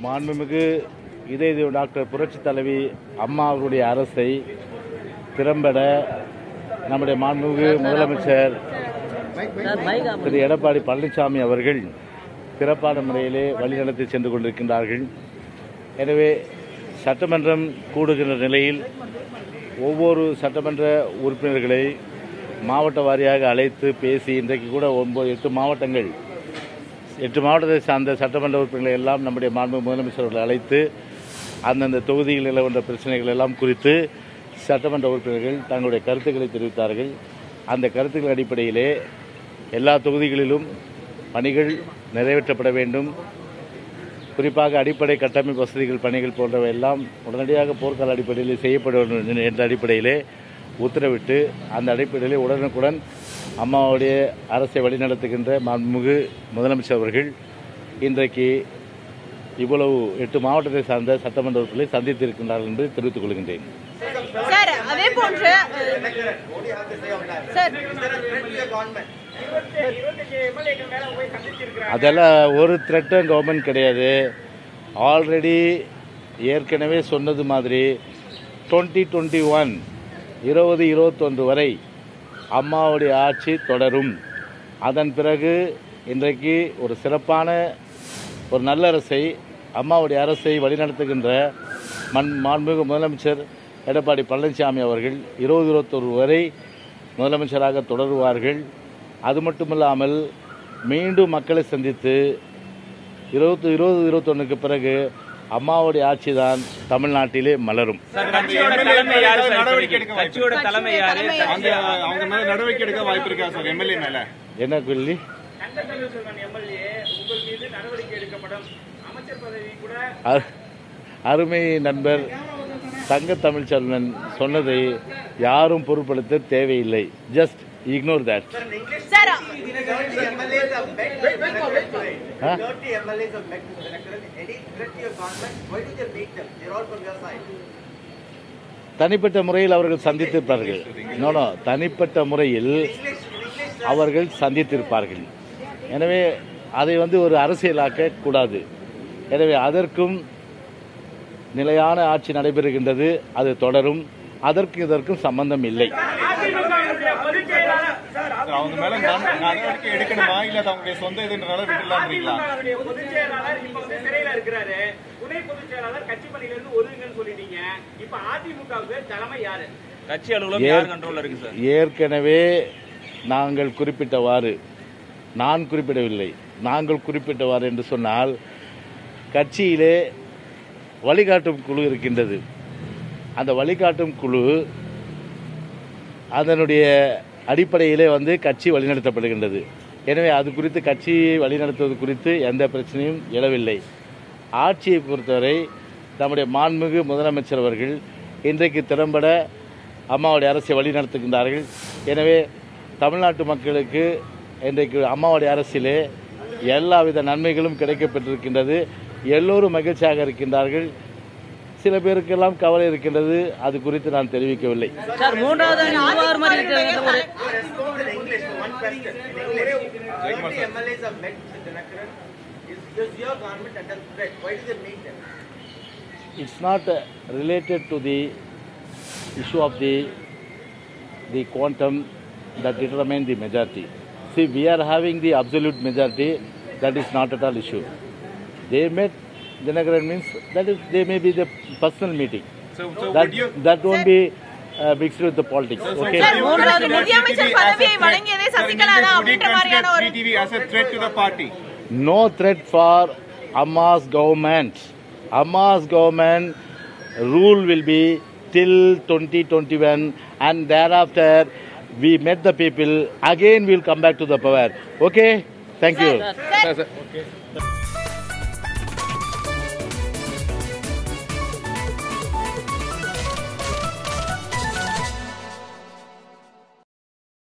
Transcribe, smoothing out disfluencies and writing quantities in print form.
மாண்புமிகு இதய டாக்டர் புரட்சி தலைவி அம்மா அவர்களுடைய அரசை திறம்பட நம்முடைய மாண்புமிகு முதலமைச்சர் திரு எடப்பாடி பழனிசாமி அவர்கள் சிறப்பான முறையிலே வழிநடத்தி சென்று கொண்டிருக்கின்றார்கள். எனவே சட்டமன்றம் கூடுகின்ற நிலையில் ஒவ்வொரு சட்டமன்ற உறுப்பினர்களை மாவட்ட வாரியாக அழைத்து பேசி இன்றைக்கு கூட 8 மாவட்டத்தை சார்ந்த சட்டமன்ற உறுப்பினர்களை எல்லாம் நம்முடைய மாண்பு முதலமைச்சர்கள் அழைத்து அந்தந்த தொகுதியில் நிலவன்ற பிரச்சனைகள் எல்லாம் குறித்து சட்டமன்ற உறுப்பினர்கள் தங்களுடைய கருத்துக்களை தெரிவித்தார்கள். அந்த கருத்துக்கள் அடிப்படையிலே எல்லா தொகுதிகளிலும் பணிகள் நிறைவேற்றப்பட வேண்டும். குறிப்பாக அடிப்படை கட்டமைப்பு வசதிகள் பணிகள் போன்றவை எல்லாம் உடனடியாக போர்க்கால அடிப்படையில் செய்யப்பட வேண்டும் என்ற அடிப்படையிலே உத்தரவிட்டு அந்த அடிப்படையிலே உடனுக்குடன் அம்மாவுடைய அரசை வழிநடத்துகின்ற மாண்புமிகு முதலமைச்சர் அவர்கள் இன்றைக்கு இவ்வளவு 8 மாவட்டத்தை சார்ந்த சட்டமன்ற உறுப்பினர்களை சந்தித்திருக்கின்றார்கள் என்று தெரிவித்துக் கொள்கின்றேன். அதெல்லாம் ஒரு த்ரெட்டும் கவர்மெண்ட் கிடையாது. ஆல்ரெடி ஏற்கனவே சொன்னது மாதிரி 2021 வரை அம்மாவுடைய ஆட்சி தொடரும். அதன் பிறகு இன்றைக்கு ஒரு சிறப்பான ஒரு நல்ல அரசை அம்மாவுடைய அரசை வழிநடத்துகின்ற மாண்புமிகு முதலமைச்சர் எடப்பாடி பழனிசாமி அவர்கள் 2021 வரை முதலமைச்சராக தொடருவார்கள். அது மட்டுமில்லாமல் மீண்டும் மக்களை சந்தித்து 2021க்கு பிறகு அம்மாவுடைய ஆட்சி தான் தமிழ்நாட்டிலே மலரும். என்ன கேள்வி? அருமை நண்பர் தங்க தமிழ்ச்செல்வன் சொன்னதை யாரும் பொருட்படுத்த தேவையில்லை. Just ignore that. தனிப்பட்ட முறையில் அவர்கள் சந்தித்திருப்பார்கள். தனிப்பட்ட முறையில் அவர்கள் சந்தித்திருப்பார்கள். எனவே அதை ஒரு அரசியலாக்க கூடாது. எனவே அதற்கும் நிலையான ஆட்சி நடைபெறுகின்றது, அது தொடரும். அதற்கு இதற்கும் சம்பந்தம் இல்லை. ஏற்கனவே நாங்கள் குறிப்பிட்டவாறு, நான் குறிப்பிடவில்லை, நாங்கள் குறிப்பிட்டவாறு என்று சொன்னால் கட்சியிலே வழிகாட்டும் குழு இருக்கின்றது. அந்த வழிகாட்டும் குழு அதனுடைய அடிப்படையிலே கட்சி வழிநடத்தப்படுகின்றது. எனவே அது குறித்து கட்சியை வழிநடத்துவது குறித்து எந்த பிரச்சனையும் எழவில்லை. ஆட்சியை பொறுத்தவரை நம்முடைய மாண்புமிகு முதலமைச்சர் அவர்கள் இன்றைக்கு திறம்பட அம்மாவுடைய அரசை வழிநடத்துகின்றார்கள். எனவே தமிழ்நாட்டு மக்களுக்கு இன்றைக்கு அம்மாவுடைய அரசிலே எல்லாவித நன்மைகளும் கிடைக்கப்பட்டிருக்கின்றது. எல்லோரும் மகிழ்ச்சியாக இருக்கின்றார்கள். சில பேருக்கெல்லாம் கவலை இருக்கின்றது, அது குறித்து நான் தெரிவிக்கவில்லை. It's not related to the issue of the quantum that determine the majority. See, we are having the absolute majority. That is not at all issue. They met Dinakaran means they may be the personal meeting. That won't be mixed with the politics. Okay. As a threat to the party. No threat for Amma's government. Amma's government rule will be till 2021, and thereafter we met the people. Again, we will come back to the power. Okay. Thank you. Okay.